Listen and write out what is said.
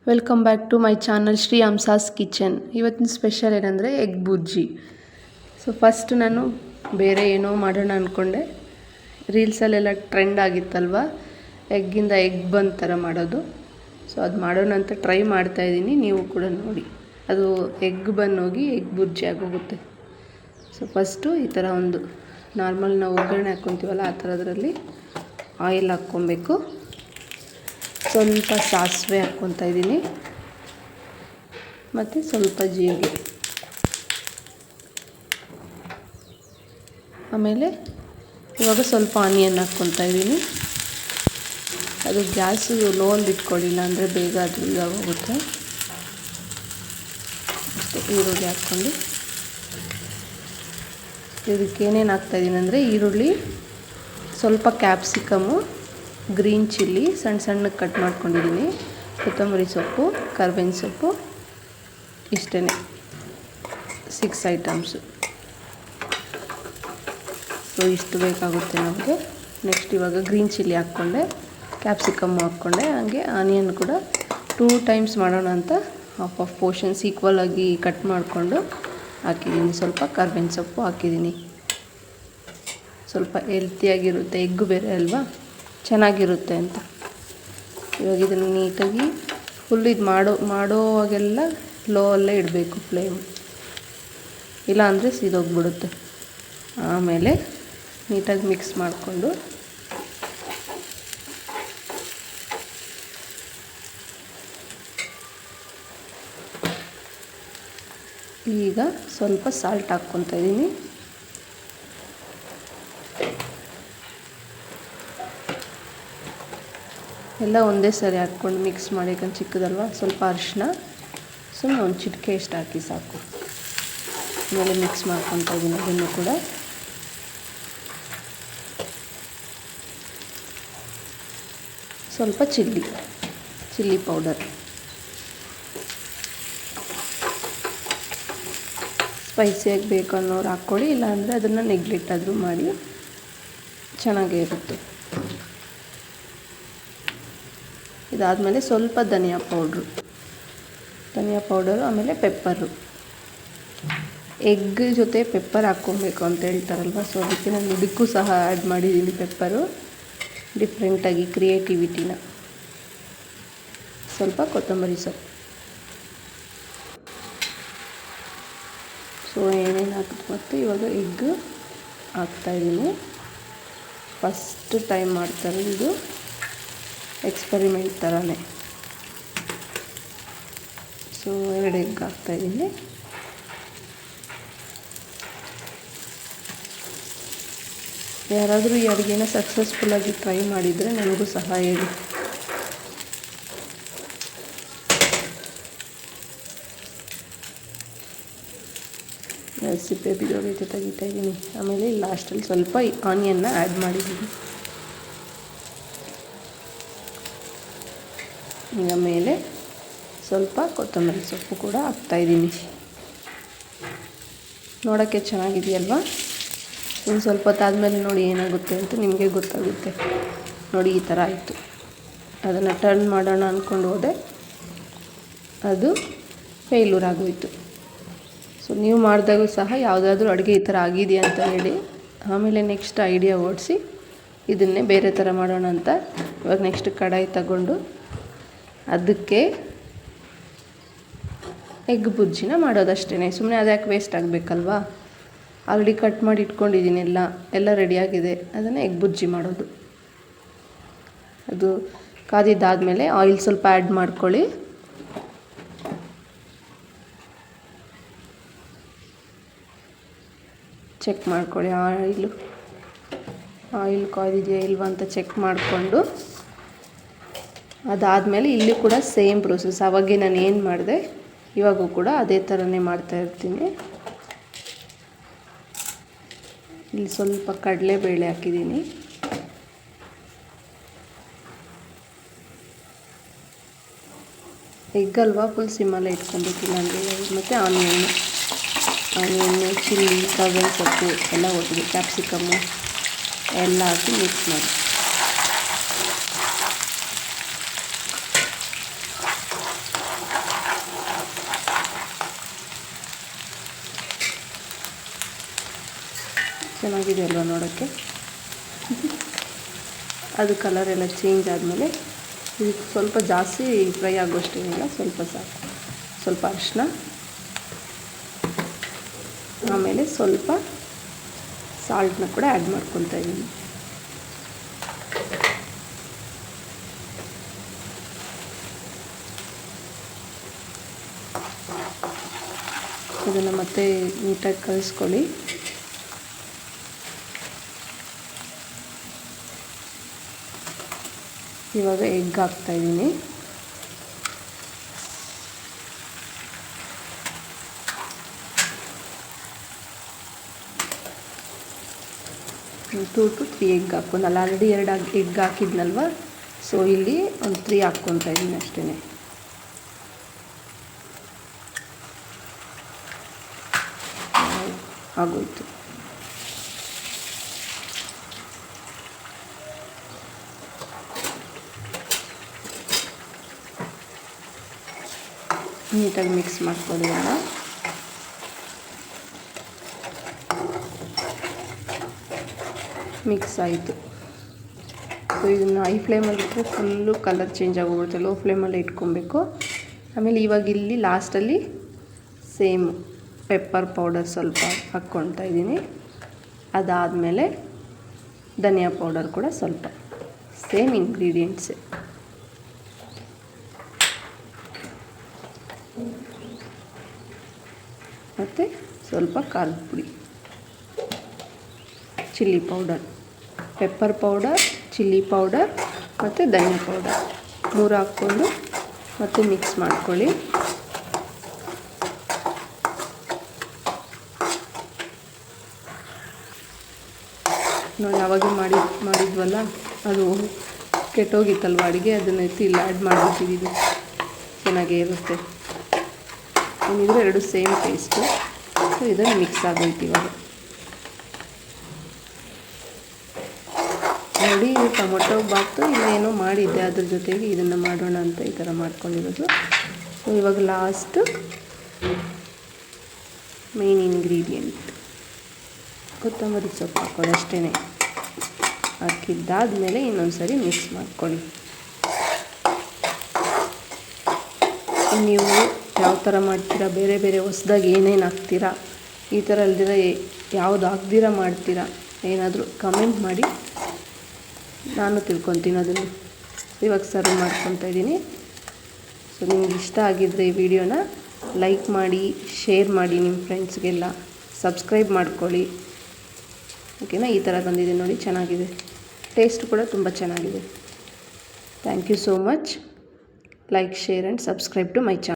Welcome back to my channel Shri Hamsa's kitchen. ಇವತ್ತಿನ special ಏನಂದರೆ egg bhurji. So first ನಾನು ಬೇರೆ ಏನೋ ಮಾಡೋಣ ಅಂದ್ಕೊಂಡೆ. ರೀಲ್ಸಲ್ಲೆಲ್ಲ ಟ್ರೆಂಡ್ ಆಗಿತ್ತಲ್ವ, ಎಗ್ಗಿಂದ ಎಗ್ ಬನ್ ಥರ ಮಾಡೋದು. ಸೊ ಅದು ಮಾಡೋಣ ಅಂತ ಟ್ರೈ ಮಾಡ್ತಾಯಿದ್ದೀನಿ, ನೀವು ಕೂಡ ನೋಡಿ. ಅದು ಎಗ್ ಬನ್ ಹೋಗಿ ಎಗ್ ಬುರ್ಜಿ ಆಗೋಗುತ್ತೆ. ಸೊ ಫಸ್ಟು ಈ ಥರ ಒಂದು ನಾರ್ಮಲ್ ನಾವು ಒಗ್ಗರಣೆ ಹಾಕ್ಕೊತೀವಲ್ಲ ಆ ಥರದ್ರಲ್ಲಿ ಆಯಿಲ್ ಹಾಕ್ಕೊಬೇಕು. ಸ್ವಲ್ಪ ಸಾಸಿವೆ ಹಾಕ್ಕೊತಾ ಇದ್ದೀನಿ ಮತ್ತು ಸ್ವಲ್ಪ ಜೀರಿಗೆ. ಆಮೇಲೆ ಇವಾಗ ಸ್ವಲ್ಪ ಆನಿಯನ್ ಹಾಕ್ಕೊತಾ ಇದ್ದೀನಿ. ಅದು ಗ್ಯಾಸು ಲೋಲ್ಲಿ ಇಟ್ಕೊಳ್ಳಿಲ್ಲ ಅಂದರೆ ಬೇಗ ಅದು ಇದಾಗೋಗುತ್ತೆ. ಅಷ್ಟೇ, ಈರುಳ್ಳಿ ಹಾಕ್ಕೊಂಡು ಇದಕ್ಕೆ ಏನೇನು ಹಾಕ್ತಾಯಿದ್ದೀನಿ ಅಂದರೆ ಈರುಳ್ಳಿ, ಸ್ವಲ್ಪ ಕ್ಯಾಪ್ಸಿಕಮ್ಮು, ಗ್ರೀನ್ ಚಿಲ್ಲಿ ಸಣ್ಣ ಸಣ್ಣಕ್ಕೆ ಕಟ್ ಮಾಡ್ಕೊಂಡಿದ್ದೀನಿ, ಕೊತ್ತಂಬರಿ ಸೊಪ್ಪು, ಕರ್ಬೇವಿನ ಸೊಪ್ಪು, ಇಷ್ಟೇ 6 ಐಟಮ್ಸು. ಸೊ ಇಷ್ಟು ಬೇಕಾಗುತ್ತೆ ನಮಗೆ. ನೆಕ್ಸ್ಟ್ ಇವಾಗ ಗ್ರೀನ್ ಚಿಲ್ಲಿ ಹಾಕ್ಕೊಂಡೆ, ಕ್ಯಾಪ್ಸಿಕಮ್ಮು ಹಾಕ್ಕೊಂಡೆ, ಹಾಗೆ ಆನಿಯನ್ ಕೂಡ 2 ಟೈಮ್ಸ್ ಮಾಡೋಣ ಅಂತ ಹಾಫ್ ಪೋರ್ಷನ್ಸ್ ಈಕ್ವಲ್ ಆಗಿ ಕಟ್ ಮಾಡಿಕೊಂಡು ಹಾಕಿದ್ದೀನಿ. ಸ್ವಲ್ಪ ಕರ್ಬೇವಿನ ಸೊಪ್ಪು ಹಾಕಿದ್ದೀನಿ. ಸ್ವಲ್ಪ ಹೆಲ್ತಿಯಾಗಿರುತ್ತೆ, ಎಗ್ಗು ಬೇರೆ ಅಲ್ವಾ, ಚೆನ್ನಾಗಿರುತ್ತೆ ಅಂತ. ಇವಾಗ ಇದನ್ನು ನೀಟಾಗಿ ಫುಲ್ ಇದು ಮಾಡೋವಾಗೆಲ್ಲ ಲೋ ಅಲ್ಲೇ ಇಡಬೇಕು ಫ್ಲೇಮ್, ಇಲ್ಲ ಅಂದರೆ ಸೀದೋಗ್ಬಿಡುತ್ತೆ. ಆಮೇಲೆ ನೀಟಾಗಿ ಮಿಕ್ಸ್ ಮಾಡಿಕೊಂಡು ಈಗ ಸ್ವಲ್ಪ ಸಾಲ್ಟ್ ಹಾಕ್ಕೊತಾ ಇದ್ದೀನಿ. ಎಲ್ಲ ಒಂದೇ ಸರಿ ಹಾಕ್ಕೊಂಡು ಮಿಕ್ಸ್ ಮಾಡಿ, ಯಾಕಂದ್ರೆ ಚಿಕ್ಕದಲ್ವ. ಸ್ವಲ್ಪ ಅರಿಶಿನ, ಸುಮ್ಮನೆ ಒಂದು ಚಿಟಿಕೆ ಎಷ್ಟು ಹಾಕಿ ಸಾಕು. ಆಮೇಲೆ ಮಿಕ್ಸ್ ಮಾಡ್ಕೊತಾ ಇದ್ದೀನಿ ಅದನ್ನು ಕೂಡ. ಸ್ವಲ್ಪ ಚಿಲ್ಲಿ ಪೌಡರ್, ಸ್ಪೈಸಿಯಾಗಿ ಬೇಕು ಅನ್ನೋರು ಹಾಕ್ಕೊಳ್ಳಿ, ಇಲ್ಲಾಂದರೆ ಅದನ್ನು ನೆಗ್ಲೆಕ್ಟ್ ಆದರೂ ಮಾಡಿ, ಚೆನ್ನಾಗೇ ಇರುತ್ತೆ. ಇದಾದಮೇಲೆ ಸ್ವಲ್ಪ ಧನಿಯಾ ಪೌಡರು, ಆಮೇಲೆ ಪೆಪ್ಪರು. ಎಗ್ ಜೊತೆ ಪೆಪ್ಪರ್ ಹಾಕ್ಕೊಬೇಕು ಅಂತ ಹೇಳ್ತಾರಲ್ವ, ಸೊ ಅದಕ್ಕೆ ನಾನು ಇದಕ್ಕೂ ಸಹ ಆ್ಯಡ್ ಮಾಡಿದ್ದೀನಿ ಪೆಪ್ಪರು, ಡಿಫ್ರೆಂಟಾಗಿ ಕ್ರಿಯೇಟಿವಿಟಿನ. ಸ್ವಲ್ಪ ಕೊತ್ತಂಬರಿ ಸೊಪ್ಪು. ಸೊ ಏನೇನು ಹಾಕಿದ್ರು ಮತ್ತು ಇವಾಗ ಎಗ್ ಹಾಕ್ತಾಯಿದ್ದೀನಿ. ಫಸ್ಟ್ ಟೈಮ್ ಮಾಡ್ತಾರೆ ಇದು, ಎಕ್ಸ್ಪರಿಮೆಂಟ್ ಥರನೇ. ಸೊ 2 ಎಗ್ ಹಾಕ್ತಾಯಿದ್ದೀನಿ. ಯಾರಾದರೂ ಈ ಅಡುಗೆನ ಸಕ್ಸಸ್ಫುಲ್ಲಾಗಿ ಟ್ರೈ ಮಾಡಿದರೆ ನನಗೂ ಸಹ ಹೇಳಿ. ಸಿಪ್ಪೆ ಬಿದ್ದೋಗೈತೆ, ತೆಗಿತಾ ಇದ್ದೀನಿ. ಆಮೇಲೆ ಲಾಸ್ಟಲ್ಲಿ ಸ್ವಲ್ಪ ಆನಿಯನ್ನ ಆ್ಯಡ್ ಮಾಡಿದ್ದೀನಿ. ಈಗ ಮೇಲೆ ಸ್ವಲ್ಪ ಕೊತ್ತಂಬರಿ ಸೊಪ್ಪು ಕೂಡ ಹಾಕ್ತಾಯಿದ್ದೀನಿ. ನೋಡೋಕ್ಕೆ ಚೆನ್ನಾಗಿದೆಯಲ್ವಾ. ಇನ್ನು ಸ್ವಲ್ಪ ಹೊತ್ತಾದಮೇಲೆ ನೋಡಿ ಏನಾಗುತ್ತೆ ಅಂತ ನಿಮಗೆ ಗೊತ್ತಾಗುತ್ತೆ. ನೋಡಿ ಈ ಥರ ಆಯಿತು. ಅದನ್ನು ಟರ್ನ್ ಮಾಡೋಣ ಅಂದ್ಕೊಂಡು ಹೋದೆ, ಅದು ಫೇಲ್ಯೂರ್ ಆಗೋಯಿತು. ಸೊ ನೀವು ಮಾಡಿದಾಗೂ ಸಹ ಯಾವುದಾದ್ರೂ ಅಡುಗೆ ಈ ಥರ ಆಗಿದೆಯಾ ಅಂತ ಹೇಳಿ, ಆಮೇಲೆ ನೆಕ್ಸ್ಟ್ ಐಡಿಯಾ ಓಡಿಸಿ ಇದನ್ನೇ ಬೇರೆ ಥರ ಮಾಡೋಣ ಅಂತ. ಇವಾಗ ನೆಕ್ಸ್ಟ್ ಕಡಾಯಿ ತಗೊಂಡು ಅದಕ್ಕೆ ಎಗ್ ಬುರ್ಜಿನ ಮಾಡೋದಷ್ಟೇ. ಸುಮ್ಮನೆ ಅದ್ಯಾಕೆ ವೇಸ್ಟ್ ಆಗಬೇಕಲ್ವಾ. ಆಲ್ರೆಡಿ ಕಟ್ ಮಾಡಿ ಇಟ್ಕೊಂಡಿದ್ದೀನಿ, ಎಲ್ಲ ರೆಡಿಯಾಗಿದೆ. ಅದನ್ನು ಎಗ್ ಬುರ್ಜಿ ಮಾಡೋದು. ಅದು ಕಾದಿದ್ದಾದಮೇಲೆ ಆಯಿಲ್ ಸ್ವಲ್ಪ ಆ್ಯಡ್ ಮಾಡ್ಕೊಳ್ಳಿ. ಚೆಕ್ ಮಾಡ್ಕೊಳ್ಳಿ ಆಯಿಲ್ ಕಾದಿದೆಯಾ ಇಲ್ವಾ ಅಂತ ಚೆಕ್ ಮಾಡಿಕೊಂಡು, ಅದಾದಮೇಲೆ ಇಲ್ಲಿ ಕೂಡ ಸೇಮ್ ಪ್ರೊಸೆಸ್. ಅವಾಗೆ ನಾನು ಏನು ಮಾಡಿದೆ ಇವಾಗೂ ಕೂಡ ಅದೇ ಥರನೇ ಮಾಡ್ತಾಯಿರ್ತೀನಿ. ಇಲ್ಲಿ ಸ್ವಲ್ಪ ಕಡಲೆಬೇಳೆ ಹಾಕಿದ್ದೀನಿ. ಎಗ್ ಅಲ್ವಾ, ಫುಲ್ ಸಿಮ್ಮಲ್ಲೇ ಇಟ್ಕೊಬೇಕಿಲ್ಲ ಅಂದರೆ. ಮತ್ತು ಆನಿಯನ್ನು, ಚಿಲ್ಲಿ, ಕರ್ಬೇವಿನ ಸೊಪ್ಪು ಎಲ್ಲ ಒಟ್ಟಿಗೆ, ಕ್ಯಾಪ್ಸಿಕಮ್ಮು ಎಲ್ಲ ಹಾಕಿ ಮಿಕ್ಸ್ ಮಾಡಿ. ಚೆನ್ನಾಗಿದೆ ಅಲ್ವಾ ನೋಡೋಕ್ಕೆ. ಅದು ಕಲರ್ ಎಲ್ಲ ಚೇಂಜ್ ಆದಮೇಲೆ ಇದಕ್ಕೆ ಸ್ವಲ್ಪ ಜಾಸ್ತಿ ಫ್ರೈ ಆಗೋಷ್ಟೇನಿಲ್ಲ, ಸ್ವಲ್ಪ ಸಾಕು. ಸ್ವಲ್ಪ ಅರಿಶಿನ, ಆಮೇಲೆ ಸ್ವಲ್ಪ ಸಾಲ್ಟನ್ನ ಕೂಡ ಆ್ಯಡ್ ಮಾಡ್ಕೊತಾ ಇದ್ದೀನಿ. ಇದನ್ನು ಮತ್ತೆ ನೀಟಾಗಿ ಕಲಿಸ್ಕೊಳ್ಳಿ. ಇವಾಗ ಎಗ್ ಹಾಕ್ತಾಯಿದ್ದೀನಿ. ಟೂ ಟು 3 ಎಗ್ ಹಾಕ್ಕೊಂಡು, ಅಲ್ಲಿ ಆಲ್ರೆಡಿ 2 ಎಗ್ ಹಾಕಿದ್ನಲ್ವ, ಸೊ ಇಲ್ಲಿ ಒಂದು 3 ಹಾಕ್ಕೊತಾ ಇದ್ದೀನಿ ಅಷ್ಟೇ. ಆಗೋಯ್ತು. ನೀಟಾಗಿ ಮಿಕ್ಸ್ ಮಾಡ್ಕೊಳ್ಳಿ ಎಲ್ಲ. ಮಿಕ್ಸ್ ಆಯಿತು. ಸೊ ಇದನ್ನು ಹೈ ಫ್ಲೇಮಲ್ಲಿ ಇಟ್ಟರೆ ಫುಲ್ಲು ಕಲರ್ ಚೇಂಜ್ ಆಗೋಗುತ್ತೆ. ಲೋ ಫ್ಲೇಮಲ್ಲಿ ಇಟ್ಕೊಬೇಕು. ಆಮೇಲೆ ಇವಾಗ ಇಲ್ಲಿ ಲಾಸ್ಟಲ್ಲಿ ಸೇಮ್ ಪೆಪ್ಪರ್ ಪೌಡರ್ ಸ್ವಲ್ಪ ಹಾಕ್ಕೊಳ್ತಾ ಇದ್ದೀನಿ. ಅದಾದಮೇಲೆ ಧನಿಯಾ ಪೌಡರ್ ಕೂಡ ಸ್ವಲ್ಪ, ಸೇಮ್ ಇಂಗ್ರೀಡಿಯೆಂಟ್ಸೇ. ಮತ್ತು ಸ್ವಲ್ಪ ಖಾರದ ಪುಡಿ, chilli powder, pepper powder, chilli powder ಮತ್ತು ಧನಿಯಾ ಪೌಡರ್ 3 ಹಾಕ್ಕೊಂಡು ಮತ್ತೆ ಮಿಕ್ಸ್ ಮಾಡ್ಕೊಳ್ಳಿ. ನಾವು ಯಾವಾಗ ಮಾಡಿದ್ವಲ್ಲ, ಅದು ಕೆಟ್ಟೋಗಿತ್ತಲ್ವ ಅಡುಗೆ, ಅದನ್ನ ಎತ್ತಿ ಇಲ್ಲಿ ಆ್ಯಡ್ ಮಾಡಿಬಿಟ್ಟಿದ್ದು, ಚೆನ್ನಾಗೇ ಇರುತ್ತೆ. ಏನಿದ್ರೆ 2 ಸೇಮ್ ಟೇಸ್ಟು. ಸೊ ಇದನ್ನು ಮಿಕ್ಸ್ ಆಗೋಯ್ತು ಇವಾಗ. ನೋಡಿ, ಇದು ಟೊಮೊಟೊ ಬಾತು ಇನ್ನೇನೋ ಮಾಡಿದ್ದೆ, ಅದ್ರ ಜೊತೆಗೆ ಇದನ್ನು ಮಾಡೋಣ ಅಂತ ಈ ಥರ ಮಾಡ್ಕೊಂಡಿರೋದು. ಸೊ ಇವಾಗ ಲಾಸ್ಟು ಮೇನ್ ಇಂಗ್ರೀಡಿಯೆಂಟ್ ಕೊತ್ತಂಬರಿ ಸೊಪ್ಪು ಹಾಕ್ಕೊಳ್ಳಿ ಅಷ್ಟೇ. ಹಾಕಿದ್ದಾದಮೇಲೆ ಇನ್ನೊಂದು ಸರಿ ಮಿಕ್ಸ್ ಮಾಡ್ಕೊಳ್ಳಿ. ನೀವು ಯಾವ ಥರ ಮಾಡ್ತೀರಾ, ಬೇರೆ ಬೇರೆ ಹೊಸ್ದಾಗಿ ಏನೇನು ಹಾಕ್ತೀರಾ, ಈ ಥರ ಅಲ್ದಿರ ಯಾವುದು ಹಾಕ್ದಿರ ಮಾಡ್ತೀರಾ, ಏನಾದರೂ ಕಮೆಂಟ್ ಮಾಡಿ, ನಾನು ತಿಳ್ಕೊತೀನಿ ಅದನ್ನು. ಇವಾಗ ಸರ್ವ್ ಮಾಡ್ಕೊತಾ ಇದ್ದೀನಿ. ಸೊ ನಿಮ್ಗೆ ಇಷ್ಟ ಆಗಿದ್ದರೆ ಈ ವಿಡಿಯೋನ ಲೈಕ್ ಮಾಡಿ, ಶೇರ್ ಮಾಡಿ, ನಿಮ್ಮ ಫ್ರೆಂಡ್ಸ್ಗೆಲ್ಲ ಸಬ್ಸ್ಕ್ರೈಬ್ ಮಾಡ್ಕೊಳ್ಳಿ. ಓಕೆನಾ? ಈ ಥರ ಬಂದಿದೆ ನೋಡಿ, ಚೆನ್ನಾಗಿದೆ. ಟೇಸ್ಟ್ ಕೂಡ ತುಂಬ ಚೆನ್ನಾಗಿದೆ. Thank you so much. Like, share and subscribe to my channel.